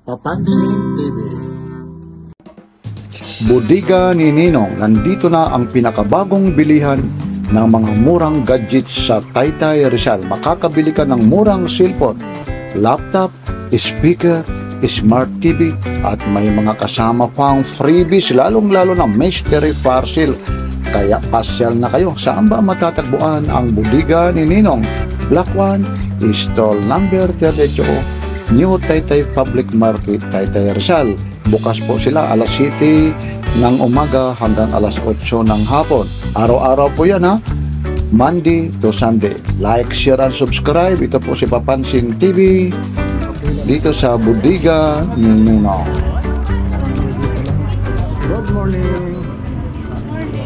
Papansin TV. Bodega ni Ninong, nandito na ang pinakabagong bilihan ng mga murang gadgets sa Taytay Rizal. Makakabili ka ng murang cellphone, laptop, speaker, smart TV at may mga kasama pang freebies, lalong-lalo na mystery parcel. Kaya pasyal na kayo. Saan ba matatagpuan ang Bodega ni Ninong? Block 1, stall number 32, New Taytay Public Market, Taytay Rizal. Bukas po sila alas 7 ng umaga hanggang alas 8 ng hapon. Araw-araw po yan, ha? Monday to Sunday. Like, share, and subscribe. Ito po si Papansin TV dito sa Bodega ni Ninong. Good morning.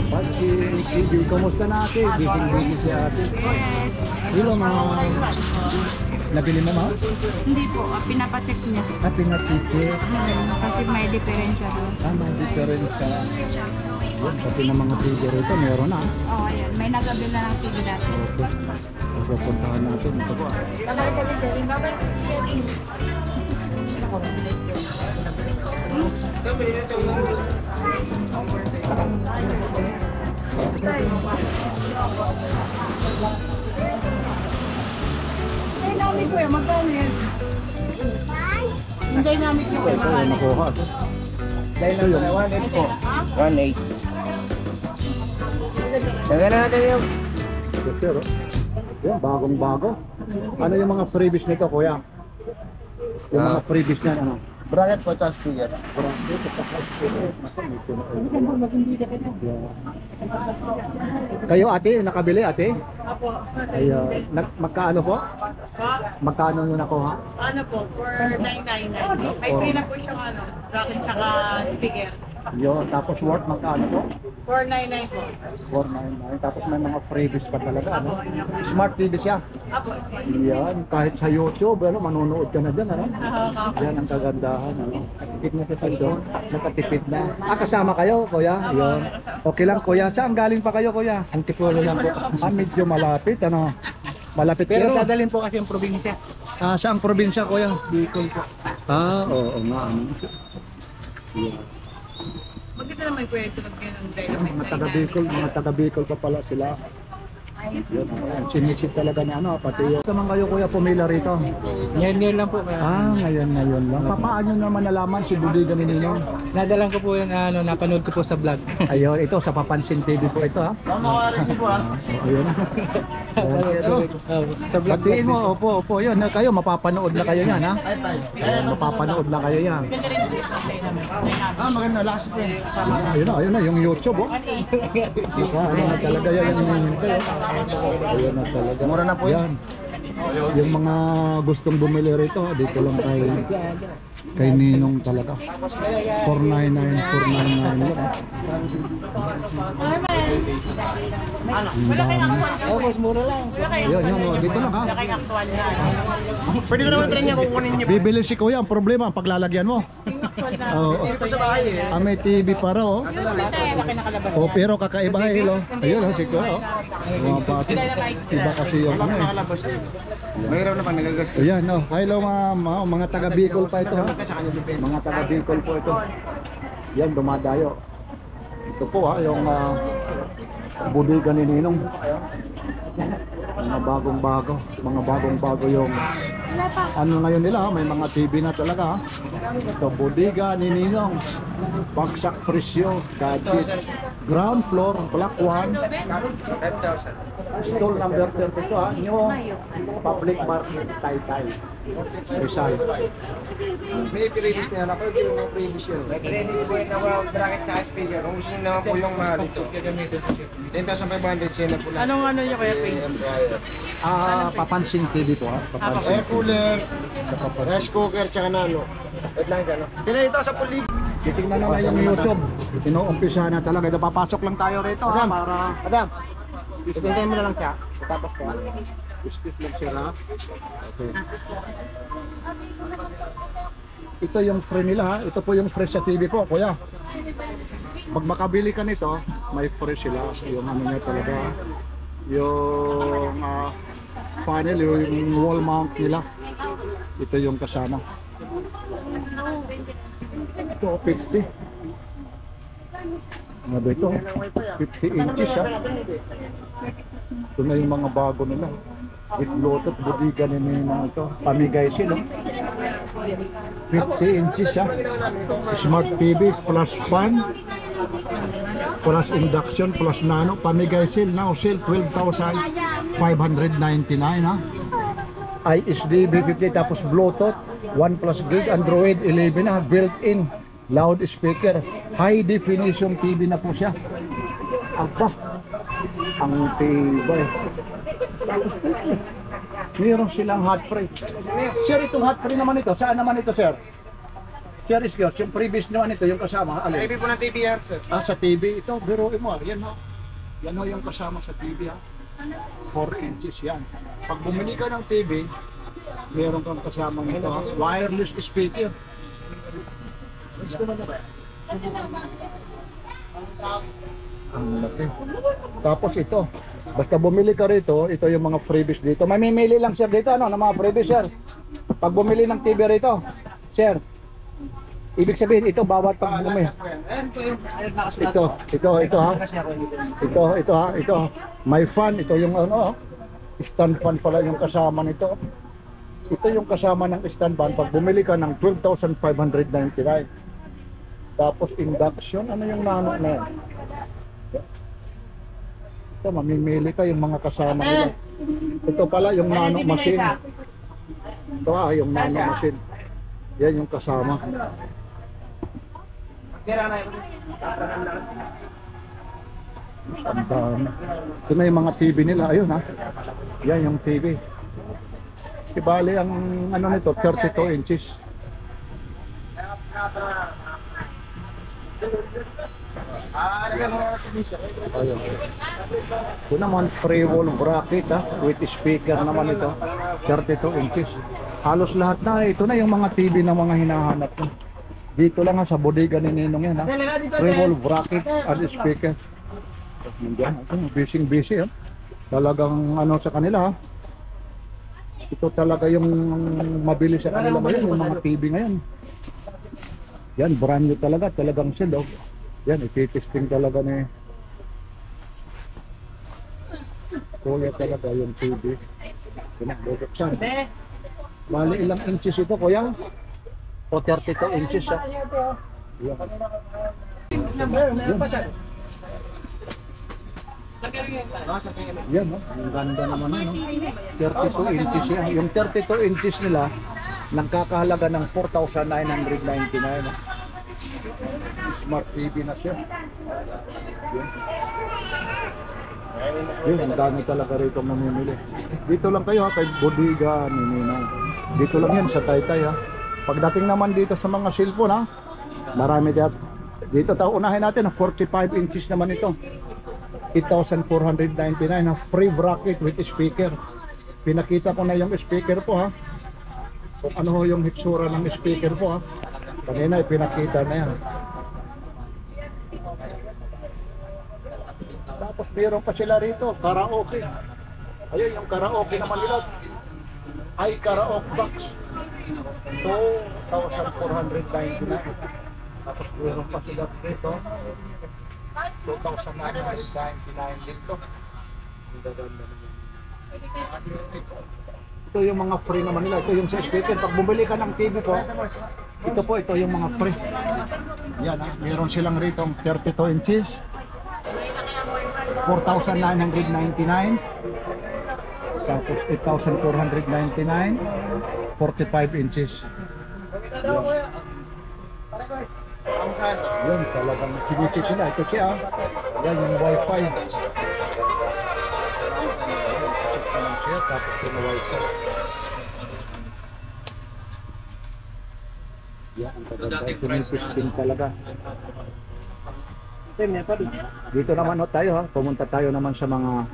Papansin TV, kumusta na ate? Busy si ate. Hello, ma'am. Nabili mo, ma'am? Hindi po, pinapacheck niya. Pinacheck. Kasi may diferensya doon. May diferensya. Pati ng mga figure ito, meron na. Oo, ayan. May nagabil na ng TV dati. Okay. Pupuntahan natin. Ito po. Ay, namin ko yan. Magkano yan? Hindi namin ko yan. Ito yung nakuha. Dahil lang 1.8 po. 1.8. Tagal natin yung Pero, yan, bagong-bago. Ano yung mga freebies nito, kuya? Yung mga freebies niyan, ano? bracket po, tsaka speaker. Kayo, ate, nakabili, ate? Apo. Ay, magkaano po? Magkano yung nakuha? Ano po, for 999. May free na po siyang ano, bracket tsaka speaker. Yun, tapos worth magkano po? 499 po. 499. Tapos may mga freebies pa talaga, ano? Smart TV siya. Apo. Yan, kahit sa YouTube, ano, manonood ka na dyan, ano? Yan ang kagandahan, ano? Nakatipid na sa ito. Nakatipid na. Kasama kayo, kuya? Yun. Okay lang, kuya. Saan galing pa kayo, kuya? Antipolo lang po. Medyo malapit, ano? Malapit Pero kayo. dadalhin po kasi yung probinsya. Saang probinsya, kuya? Bicol po. Oo nga, ano? Yeah. Magkita naman kuya ito ng dynamite. Mga taga Bicol pa pala sila. Yun, sinisid talaga ni ano, pati yung... Saan kayo, kuya, pumila rito? Ngayon lang po. Ngayon lang. Paano naman nalaman si Bodega ni Ninong? Nadalan ko po yung ano, napanood ko po sa vlog. Ayun, ito sa Papansin TV po ito, ha? Ayun. Sa vlog. Batiin mo, opo, yun. Kayo, mapapanood na kayo yan, ha? Mapapanood na kayo yan. Maganda, lakas po yun. Ayun na, yung YouTube, oh. Ano na talaga yan, yung hinihintay, oh. Ayun na talaga. Mura na po yan. Yung mga gustong bumili rito, dito lang kay Ninong talaga. 499 lang. Mas mura lang. Yun, dito lang, ha. Pwede ko naman try niya kukunin niyo. Bibili si kuya, ang problema, paglalagyan mo. Hindi pa sa bahay eh. May TV para, oh. Pero kakaiba, hello. Ayun, si kuya, oh. Mga bata. Iba kasi yung ano, eh. Mahirap na pag nagagas. Ayan, no. Hello, mga taga Bicol pa ito, ha. Mga taga Bicol po ito. Yan, dumadayo. Ito po, ha, yung Bodega ni Ninong. Mga bagong-bago yung ano ngayon nila, may mga TV na talaga, ha. Ito, Bodega ni Ninong. Bagsak presyo, gadget. Ground floor, block 1. 5,000. Stall number 32, ha. New Public Market, Taytay Rizal. May previous na yan. Ako yung mga previous yun. May previous po yung mga bracket sa speaker. Kung gusto nyo naman po yung mahal ito. 10,500 siya na po lang. Anong ano niya kuya Queen? Papansin TV po, ha. Air cooler, rice cooker, tsaka nano. Wait lang ka, no? Pinahito sa pulib. Titingnan na yung YouTube. Inuumpisa na talaga. Papasok lang tayo rito, ha, para Adam, isintay mo na lang siya. Tapos ka. biscuit lang sila. Okay. Ito yung free nila, ha. Ito po yung free sa TV po, kuya. Pag makabili ka nito, may free sila. Yung ano niya talaga. Yung funnel, yung wall mount nila. Ito yung kasama. Ito, 50. Ano ba ito? 50 inches ha. Ito na yung mga bago nila. With Bluetooth, budiga ni Ninong ito. Pamigay sila. 50 inches ha. Smart TV, plus fan, plus induction, plus nano. Pamigay sale. Now sale 12,599 ha. ISD B50 tapos Bluetooth 1 plus gig, Android 11 na, built-in loudspeaker, high definition TV na po siya. Aba, ang tibay. Tapos meron silang hot free. Sir, itong hot free naman ito, saan naman ito, sir? Sir Iskios, yung previous naman ito, yung kasama, alin? TV po ng TV yan, sir. Ah, sa TV ito, biruin mo, yan ho. Yan ho yung kasama sa TV ha. 4 inches yan. Pag bumili ka ng TV, meron kang kasama nito ha. Wireless speaker. Ang laki. Tapos ito, basta bumili ka rito, ito yung mga freebies dito. Mamimili lang sir dito, ano, ng mga freebies sir. Pag bumili ng TV rito, sir, ibig sabihin ito bawat pag bumili. Ito ha. Ito ha. May fan, ito yung ano, stand fan pala yung kasama nito. Ito yung kasama ng stand fan pag bumili ka ng 12,599. Tapos induction, ano yung nano na yan? Ito, mamimili ka yung mga kasama nila. Ito pala yung nano machine. Ito yung nano machine. Yan yung kasama. Ang dami. Ito na yung mga TV nila. Ayun ha. Yan yung TV. Ibali ang ano nito, 32 inches. Ayun. Ito naman free wall bracket ha, with speaker naman ito, 32 inches. Halos lahat na, ito na yung mga TV na mga hinahanap ko. Dito lang ha, sa bodega ni Ninong yan ha. Free wall bracket and speaker. Nandiyan, busy ha. Talagang ano sa kanila ha. Ito talaga yung mabili sa kanila ngayon, yung mga TV ngayon. Yan, brand new talaga, talagang sila. Yan, ititesting talaga ni Kuya talaga yung TV. Pinagduduksan. Bali ilang inches ito, Kuya? O 32 inches ha? Yan. Yan, ang ganda naman yun. 32 inches yan. Yung 32 inches nila, nagkakahalaga ng 4,999. Smart TV na siya. Yun, ang dami talaga rito mamimili. Dito lang kayo ha, kay Bodega ni Ninong. Dito lang yan sa Taytay ha. Pagdating naman dito sa mga cellphone ha, marami dito tayo unahin natin, 45 inches naman ito. 8,499 na free bracket with speaker. Pinakita ko na yung speaker po ha. Kung ano yung hitsura ng speaker po ha. Kanina pinakita na yan. Tapos meron pa sila rito, karaoke. Ayun yung karaoke naman nila. Ay karaoke box. 2,499. Tapos meron pa sila rito. 2,999 dito. Ang gaganda naman. Ito yung mga free naman nila. Ito yung sa speaker. Pag bumili ka ng TV po, ito yung mga free. Yan ha. Meron silang rito 32 inches. 4,999. Tapos 8,499. 45 inches. Yan talagang sinichip nila. Ito siya. Yan yung wifi. Check ko lang siya. Tapos yung wifi. Yan ang kaganda. Pinipusting talaga. Dito naman tayo ha. Pumunta tayo naman sa mga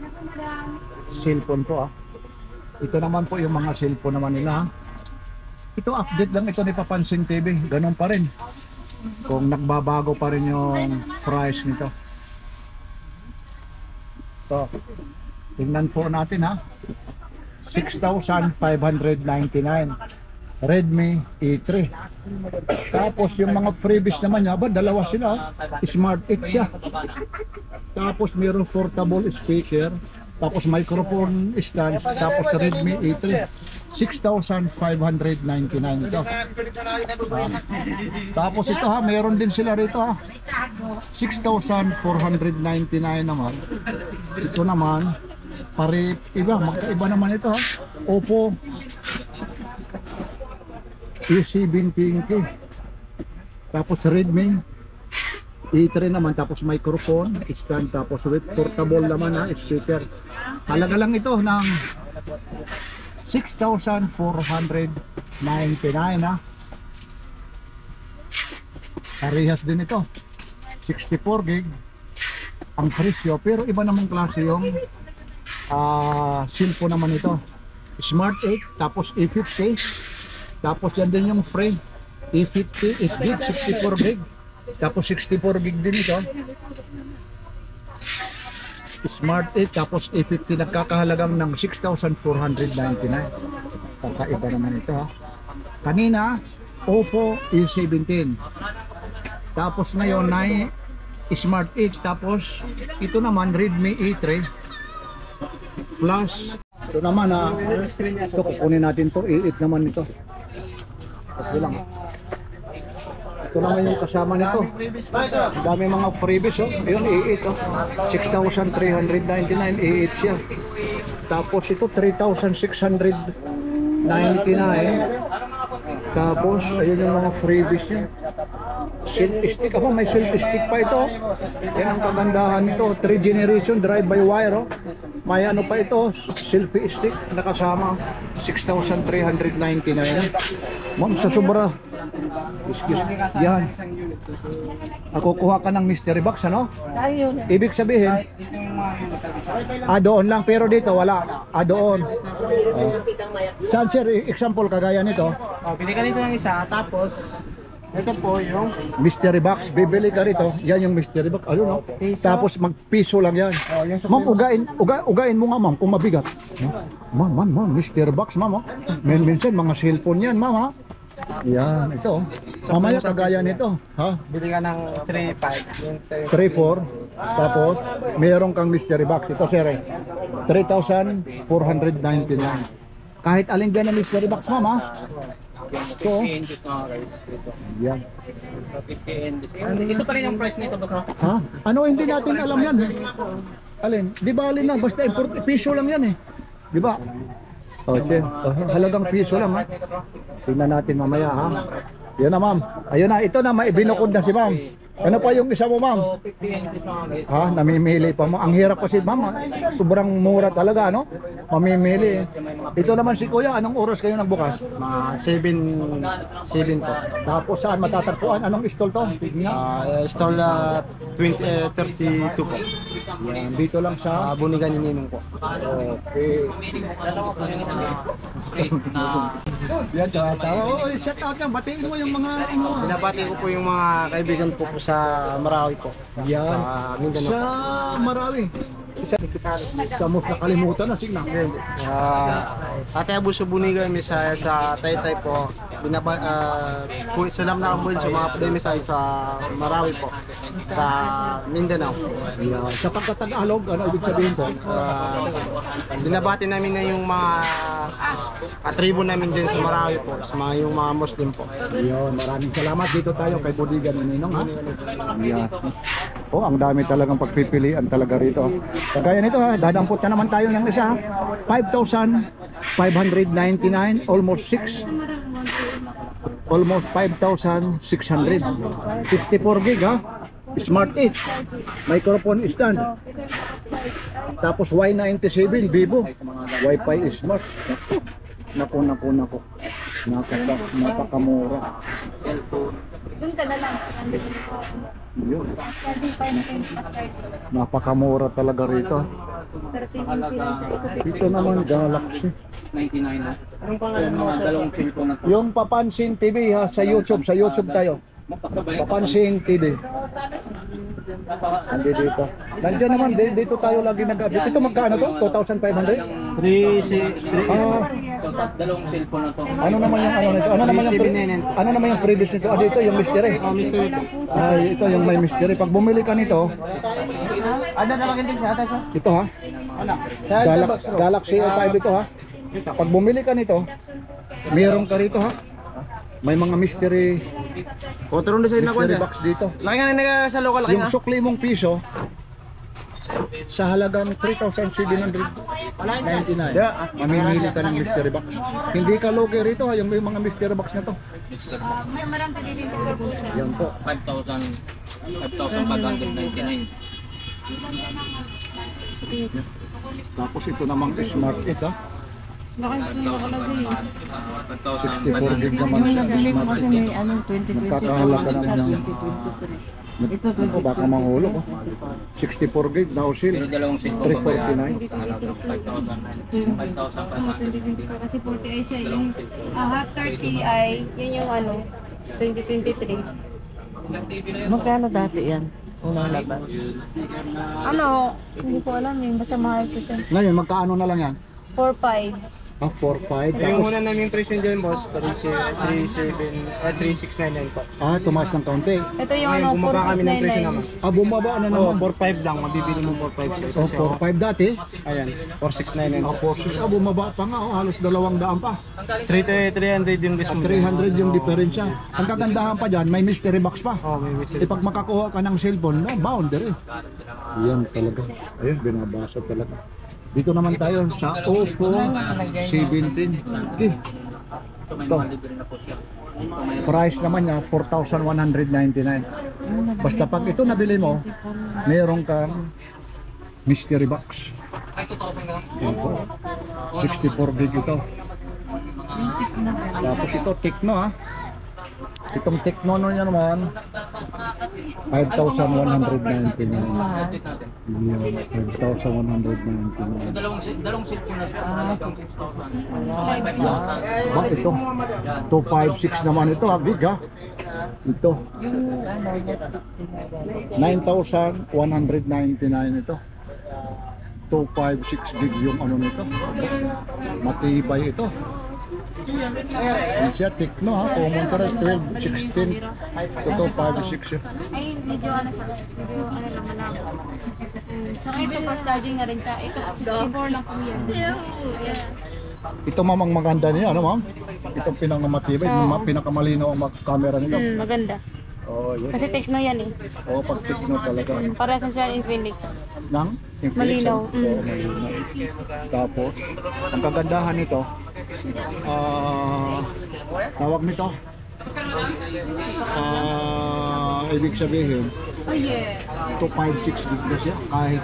cellphone po ha. Ito naman po yung mga cellphone naman nila ha. Ito update lang ito ni Papansin TV. Ganun pa rin. Kung nagbabago pa rin yung price nito. So, tingnan po natin ha. 6,599. Redmi E3. Tapos yung mga freebies naman niya, ba dalawa sila, Smart 8 siya. Tapos mayroong portable speaker, tapos microphone stand, tapos Redmi E3. 6,599 ito. Tapos ito ha, mayroon din sila rito ha. 6,499 naman. Ito naman, magkaiba naman ito ha. Oppo A17K. Tapos Redmi E3 naman, tapos microphone stand, tapos with portable naman na speaker. Halaga lang ito ng 6,499 ha. Parehas din ito, 64 gig ang presyo, pero iba namang klase yung cellphone naman ito. Smart 8, tapos A50, tapos yan din yung frame A50, 8 gig, 64 gig, tapos 64 gig din ito. Smart 8 tapos A50, nagkakahalagang ng 6,499. Kakaiba naman ito ha. Kanina Oppo A17, tapos ngayon na Smart 8, tapos ito naman Redmi A3 Plus. Ito naman ha, ito kukunin natin to, A8 naman ito. Okay lang. Ito naman yung kasama nito. Ang dami mga freebies oh. Ayun, A8 oh. 6,399, A8 siya. Tapos ito 3,699. Tapos ayun yung mga freebies niya. Selfie stick, may selfie stick pa ito. Yan ang kagandahan nito, 3 generation drive by wire oh. May ano pa ito, selfie stick nakasama, 6,399. Ma'am, sa sobra. Excuse me. Yan. Ako kuha ka ng mystery box ano? Ibig sabihin, doon lang, pero dito wala. Doon. Saan sir, example kagaya nito? Bili ka nito ng isa, tapos ito po yung mystery box, bibili ka rito, yan yung mystery box, ano no? Tapos magpiso lang yan. Ma'am, ugain mo nga ma'am kung mabigat. Ma'am, mystery box ma'am. Minsan mga cellphone yan ma'am ha. Yan, ito. Mamaya kagaya nito, ha? bili ka ng 3.5, 3,400. Tapos mayroon kang mystery box. Ito sir, 3,499. Kahit alin dyan ang mystery box ma'am ha. So, yan. Ito pa rin yung price nito baka. Ha? Ano hindi natin alam yan eh. Alin? Di ba alin na? Basta piso lang yan eh. Di ba? Okay. Halagang piso lang ha. Tingnan natin mamaya ha. Yan na ma'am. Ayun na, ito na, may binukod na si ma'am. Ano pa yung isa mo ma'am? Ha? Namimili pa mo. Ang hirap kasi ma'am. Sobrang mura talaga no? Mamimili. Ito naman si kuya, anong oras kayo nagbukas? mga 7 po. Tapos saan matatagpuan? Anong stall to? Stall 32 po. Yan, dito lang sa Bunigan ni Ninong po. okay. Yan, tama. Oh, shout out yan. Batiin mo yung mga Binabati ko po yung mga kaibigan ko po sa Marawi po. yan. Sa Mindanao. Sa Marawi. Sa most nakalimutan na signa. Ate Abuso Bunigan, Misaya sa Taytay po. Salam na kambuhin sa mga Puday Misaya sa Marawi po. Sa Mindanao. Yan. Sa pagkatagalog, ano ibig sabihin po? Binabati namin na yung mga katribo namin din sa Marawi po. Sa mga yung mga Muslim po. Yun, maraming salamat. Dito tayo kay Bodigan ni Ninong ha. Yan. Oh, ang dami talagang pagpipilian talaga rito. Kagaya nito ha, dadampot na naman tayo ng isa ha. 5,599, almost 5,600. 64 gig ha. Smart 8. Microphone stand. Tapos Y97 Vivo. Wi-Fi smart. Naku. Napakamura. Doon ka na lang. Yun. Napakamura talaga rito. Dito naman Galaxy. 99 na. Anong pangalan mo? Dalawang cellphone na to. Yung Papansin TV ha, sa YouTube tayo. Papansing TV. Andi dito. Nandiyan naman, dito tayo lagi nag-update. Ito magkano to? 2,500? 3. Dalawang cellphone na to. Ano naman yung ano nito? Ano naman yung previous nito? Ah, dito yung mystery. Ay, ito yung may mystery. Pag bumili ka nito, Ano na magandang sa atas? ito ha. Galaxy O5 ito ha. Pag bumili ka nito, meron ka rito ha. May mga mystery Kontrol na sa inyo mystery box dito. Laki nga na sa local, laki Yung nga. sukli mong piso sa halagang 3,799. Mamimili ka ng mystery box. Hindi ka logi rito ha, yung may mga mystery box na to. May marami din po siya. Yan po. 5,599. Tapos ito namang Smart 8 ha. Bakit gusto mo nakalagay? 64 gig naman siya. Smart 8. Nagkakahalaga naman ng Ako baka manghulog oh. 64 gig na usil. Pero dalawang cellphone 349. halagang 5,599. Kasi 40i siya yung half 30i, yun yung ano, 2023. Magkano dati yan? Unang labas. Ano, hindi ko alam yun, basta mahal ko siya. Ngayon magkaano na lang yan? 4.5. Ah, 4.5. Yung Tapos una namin presyo dyan, boss, 3,699 po. tumaas ng kaunti. Ito yung Ngayon, ano, bumaba kami ng presyo naman. 4699. Bumaba na Oo, naman. 4,500 lang, mabibili mo 4,500. Oh, 4.5 dati. Ayan, 4,699 po. Forces bumaba pa nga oh, halos 200 pa. 300 yung discount. 300 yung diferensya. Ang kagandahan pa dyan, may mystery box pa. Oh, may message. Pag makakuha ka ng cellphone, boundary. Yan talaga. Ayun, binabasa talaga. Dito naman tayo sa Oppo 17. Okay. Ito. Price naman niya, 4,199. Basta pag ito nabili mo, meron kang mystery box. Ito. 64 gig ito. Tapos ito, Tecno ha. Itong Tecno niya naman, 5,199. Yan, 5,199. Dalawang cellphone na siya sa halagang 6,000. Ba, ito, 256 naman ito ha, gig ha. Ito, 9,199 ito. 256 gig yung ano nito. Matibay ito. Yan siya, Tecno ha, common ka rin, 12, 16 to 256 yun. Ay, medyo ano siya, medyo ano naman ako. Saka ito fast charging na rin siya. Ito, 64 lang po yan. Ito mamang maganda niya, ano ma'am? Itong pinakamatibay, pinakamalinaw ang camera nito. Maganda. Oh, yun. Kasi Tecno yan eh. Oh, pag Tecno talaga. Para sa Infinix. Nang? Malinaw. Oo, malinaw. Tapos, ang kagandahan nito, tawag nito, ibig sabihin, Oh yeah. 256 gig na siya kahit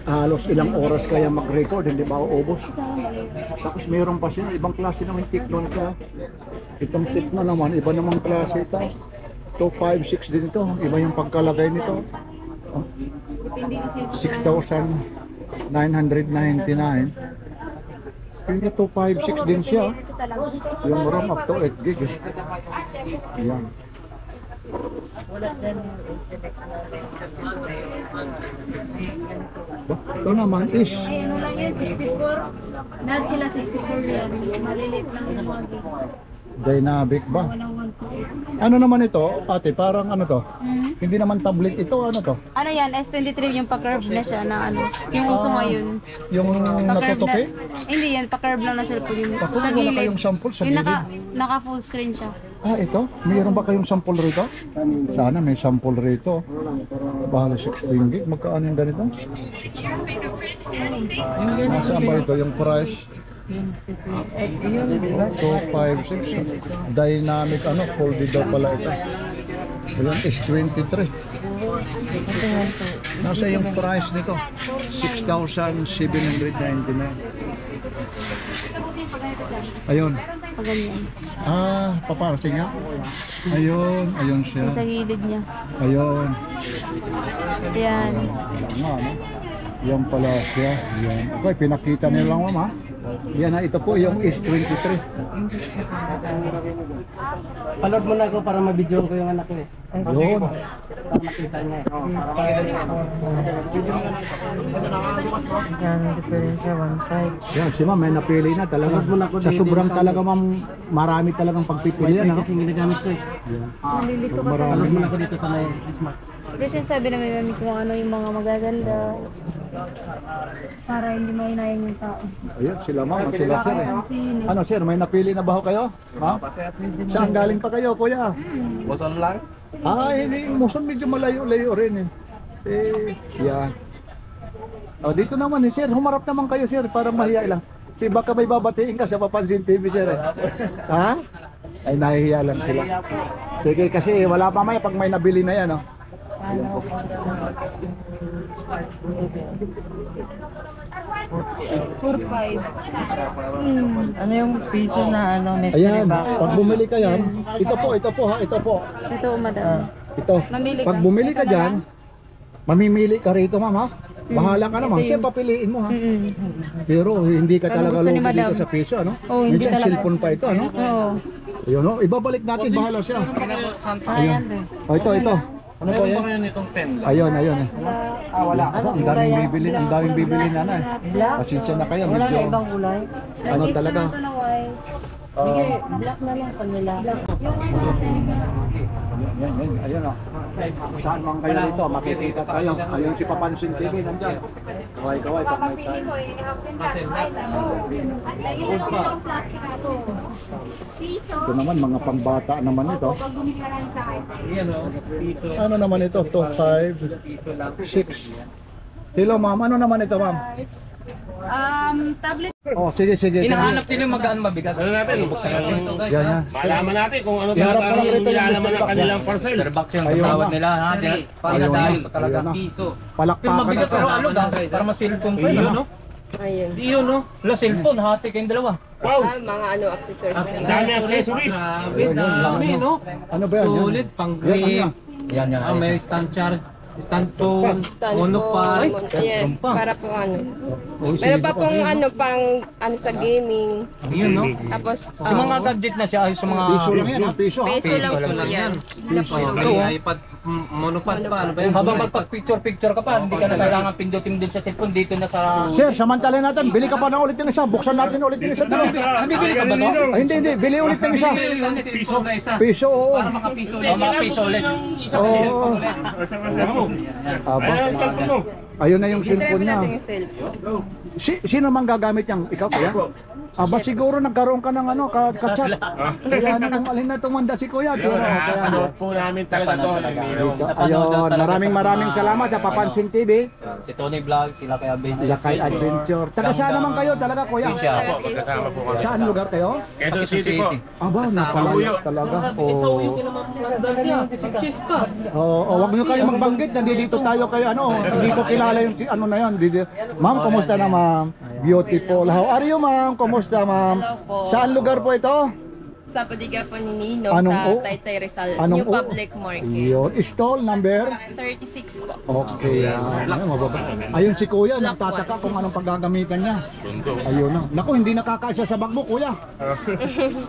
halos ilang oras kaya mag-record, hindi ba uubos. Tapos mayroon pa siya, ibang klase naman Tecno nito. Itong Tecno naman, iba namang klase ito. 256 din ito, iba yung pagkalagay nito. Oh, Hindi kasi 6,999. Yung 256 din siya. ito talaga. Yung RAM up to 8 gig. Yan. Ito naman is Ay, ano lang yan, 64. Lahat sila 64 yan. Maliliit lang yung mga gig. dynamic ba? Walang 128. Ano naman ito, ate? Parang ano to? Hindi naman tablet ito, ano to? Ano yan, S23 yung pa-curve na siya na ano, yung uso ngayon. Yung natutupi? Hindi yan, pa-curve lang na cellphone yung Bakit sa wala gilid. kayong sample sa Yung gilid? naka full screen siya. Ah, ito? Mayroon ba kayong sample rito? Sana may sample rito. Bali 16 gig. Magkano yung ganito? Nasaan ba ito? Yung price? 256. Dynamic ano? Folded daw pala ito. Ayan, S23. Nasa yung price nito? 6,799. Ayun. Pag ganyan. Ah, paparasing nga. Ayun, ayun siya. Sa gilid niya. Ayun. Yan. Yan nga, no? Yan pala siya. Yan. Okay, pinakita niyo lang, mama. Yan na, ito po yung S23. Panood mo na ako para ma-video ko yung anak ko eh. Yun. Para makita niya eh. Yan, diferensya, 1.5. Yan, si ma'am, may napili na talaga. Sa sobrang talaga ma'am, marami talagang pagpipilian. Ano? Kasi ginagamit ko eh. Nalilito ka Marami. Panood mo na ako dito sa may Smart. Pero sinasabi namin mami kung ano yung mga magaganda. Para hindi mahinayang yung tao. Ayun, sila ma'am, sila sir eh. Sino? Ano sir, may napili na ba ho kayo? Ha? Saan galing pa kayo, kuya? Boson lang? Ah, hindi. Muson medyo malayo-layo rin eh. Yan. Oh, dito naman eh, sir. Humarap naman kayo, sir. Para mahiya lang. Si baka may babatiin ka sa Papansin TV, sir eh. Ha? Ay, nahihiya lang sila. Sige, kasi wala pa may pag may nabili na yan, oh. Ano? 4.5. Ano yung piso na ano, mystery Ayan, box? pag bumili ka yan, ito po ha, ito po. Ito, madam. Ito. Mamili ka. Pag bumili ka dyan, mamimili ka rito, ma'am, ha? Bahala ka naman. Ito Siya yung- papiliin mo, ha? Mm-mm. Pero hindi ka Ano talaga gusto ni lugi madam? dito sa piso, ano? Oo, hindi Minsan talaga. cellphone pa ito, ano? Oo. Ayun, no? Ibabalik natin, bahala siya. Ayan, Oh, ito. Ano po yan? Ano itong pen? Ayun. Wala. Ang daming bibili na na. Pasensya na kayo, wala na medyo ibang kulay. ano Nag-gift talaga. naman ito ng white. Bigay, black na lang kanila. Yung ano natin. Yan, ayun oh. Saan man kayo dito, makikita tayo. Ayun si Papansin TV nandiyan. Kaway pag may time. Ito naman mga pangbata naman ito. Yan o, piso. Ano naman ito? 2, 5, Piso lang. 6. Hello ma'am, ano naman ito ma'am? Tablet. Oh, sige. Hinahanap nila yung magaan mabigat. Ano natin? Buksan natin ito guys. Yan. Malaman natin kung ano Iharap talaga ka lang ang rito yung nilalaman mystery ng box. kanilang parcel. Box yung Ayun tawag na. nila ha. Para Ayun dahil na. talaga Ayun na. piso. Pero Palakpakan na mabigat ito. pero ano ba? Para ma-cellphone pa yun, no? Ayun. Di yun, no? Wala cellphone, hati kayong dalawa. Wow! Mga ano, accessories na Ang dami accessories. Grabe, dami, no? Ano ba yan? Solid, pang Yan, ano yan? grip. Yan. May stand charge, stand phone, stand monopod. Yes, Trumpa. para po ano. Oh, sige. Meron pa pong ano, pang ano sa gaming. Yun, no? Tapos, Sa mga gadget na siya, ay sa mga... Piso lang yan, ha? Piso ha? peso lang po lang yan. Piso. May iPad, monopod pa, ano ba yan? Habang magpag-picture ka pa, hindi ka na kailangan pindutin din sa cellphone, dito na sa... Sir, samantalin natin, bili ka pa na ulit ng isa, buksan natin ulit ng isa. Nabibili ka ba to? Ah, hindi, bili ulit ng isa. Piso na isa. Piso, oo. Para makapiso ulit. Mga piso ulit. Oo. Aba. Ayun na yung Try cellphone po niya. natin yung cellphone. Sino man gagamit niyang? Ikaw, kuya? Aba, siguro nagkaroon ka ng ano, ka-chat. Kaya na kung alin na tumanda si kuya, pero kaya ano. Po namin talaga to. Ayun, maraming salamat sa Papansin TV. Si Tony Vlog, sila kay Abin. Lakay Adventure. Taga saan naman kayo talaga, kuya? Siya. Kasama po kami. Saan lugar kayo? Quezon City po. Aba, napalayo talaga. Oo, wag niyo kayo magbanggit. Nandito tayo kayo ano, hindi ko kilala yung ano na yon. Ma'am, kumusta na ma'am? Beautiful. How are you ma'am? Kumusta ma'am? Hello po. Saan lugar po ito? Sa Padiga po ni Nino, Anong sa O? Taytay Rizal, Anong New O? Public Market. Yun. Stall number? 36 po. Okay. Ayun, mababa. Ayun si kuya, nagtataka kung anong paggagamitan niya. Ayun na. Naku, hindi nakakaisa sa bag mo, kuya.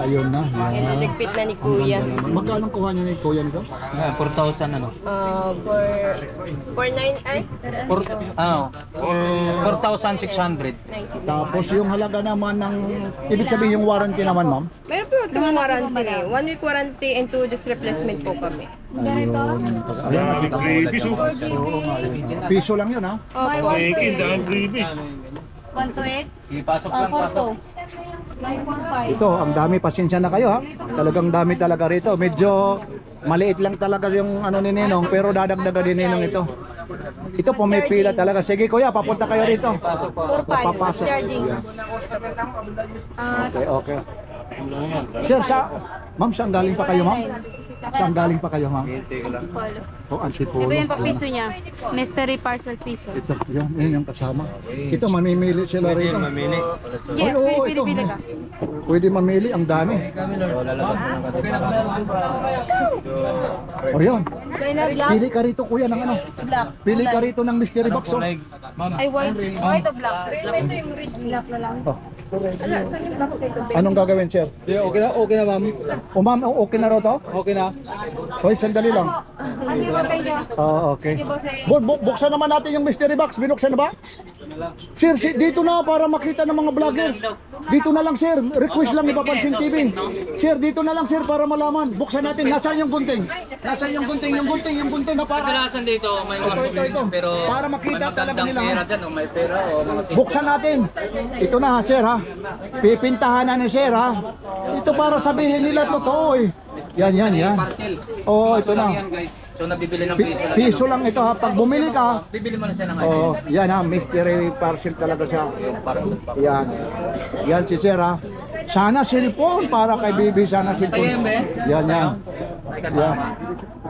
Ayun na. Yan. Inaligpit na ni Kuya. Magkano kuha niya ni kuya nito? 4,000 ano? For 9, ay? 4,600. 90. Tapos yung halaga naman ng, ibig sabihin yung warranty naman ma'am? Meron po itong warranty eh. 1 week warranty and 2 days replacement po kami. Ganito. Ayun. Grabe, Oo nga, yun. Piso lang yun ha? May Opo. 1 to 8. ang previous. 1 to 8. Sige, pasok lang, 4 pasok. to. May 1.5. Ito, ang dami, pasensya na kayo ha. Talagang dami talaga rito. Medyo maliit lang talaga yung ano ni Ninong, pero dadagdagan din Ninong ito. Ito po may pila talaga. Sige kuya, papunta kayo rito. 4.5. Papasok. Charging. Okay. Sir, Ma'am, saan galing pa kayo, ma'am? Saan galing pa kayo, ma'am? Polo. O, Antipolo. Ito yung papiso niya. Mystery parcel piso. Ito, yan yung kasama. Ito, mamimili sila rito. Yes, Ay, oo, pili ka. Pwede mamili, ang dami. O yan, pili ka rito kuya ng ano? Pili ka rito ng mystery box. Oh. Ay, white. White o black? Ito yung red. Black na lang. Ala, saan yung black sa ito? Anong gagawin, sir? Okay na ma'am. O ma'am, okay na raw to? Okay na. Hoy, sandali lang. Kasi matay niya. Okay. Sige, boss, eh. Buksan naman natin yung mystery box. Binuksan na ba? Sir, dito na para makita ng mga vloggers. Dito na lang, sir. Request lang ni Papansin TV. Sir, dito na lang, sir, para malaman. Buksan natin. Nasaan yung gunting? Nasaan yung gunting? Yung gunting na para... Kadalasan dito may mga Ito. pero Para makita may talaga magandang nila. pera dyan, o may pera o mga Buksan natin. Ito na, sir, ha. Pipintahan na ni sir, ha. Ito para sabihin nila totoo, eh. Yan. parcel. Oo, ito Piso lang na. yan, guys. So nabibili ng piso lang. Piso lang ito, ha. Pag bumili ka, Bibili mo na siya ng oh, yan ha, mystery parcel talaga siya. Yan. Yan si sir, ha. Sana cellphone para kay Bibi, sana cellphone. Yan. Yan.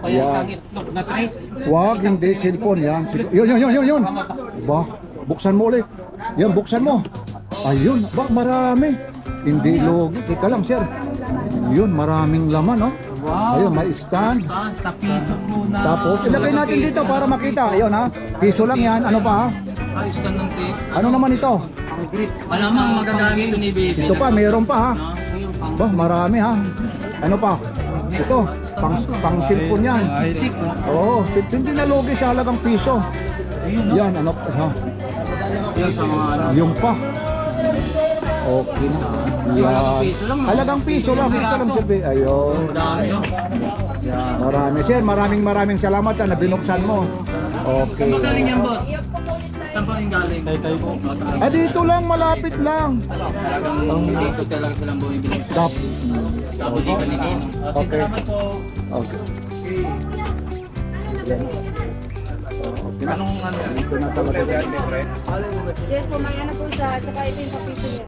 Kaya sangit. Look, na-try. Wag, hindi cellphone yan. Yun. Ba, buksan mo ulit. Yan, buksan mo. Ayun, ba, marami. Hindi logi. Teka lang, sir. Yun, maraming laman, oh. Wow. Ayun, may stand. Sa piso po na. Tapos, ilagay natin dito para makita. Ayun, ha. Piso lang yan. Ano pa, ha? Ayos ka ng tape. Ano naman ito? Ang grip. Malamang magagamit ito ni Baby. Ito pa, meron pa, ha. Ba, marami, ha. Ano pa? Ito, pang cellphone yan. Oo, hindi na logi sa halagang piso. Yan, ano pa, ha. Yung pa. Okay na. Yan. Halagang piso lang. Ito lang sabi. Ayun. Marami. Sir, maraming salamat na binuksan mo. Okay. Magaling yan, boss. Saan pa yung galing? Ah, dito lang, malapit lang. Dito talaga silang bumibili. Tapos galing. Okay. Salamat po. Okay. Anong ano? Ito na talaga. Yes, po, may ano po siya. Tsaka ito yung papiso niya.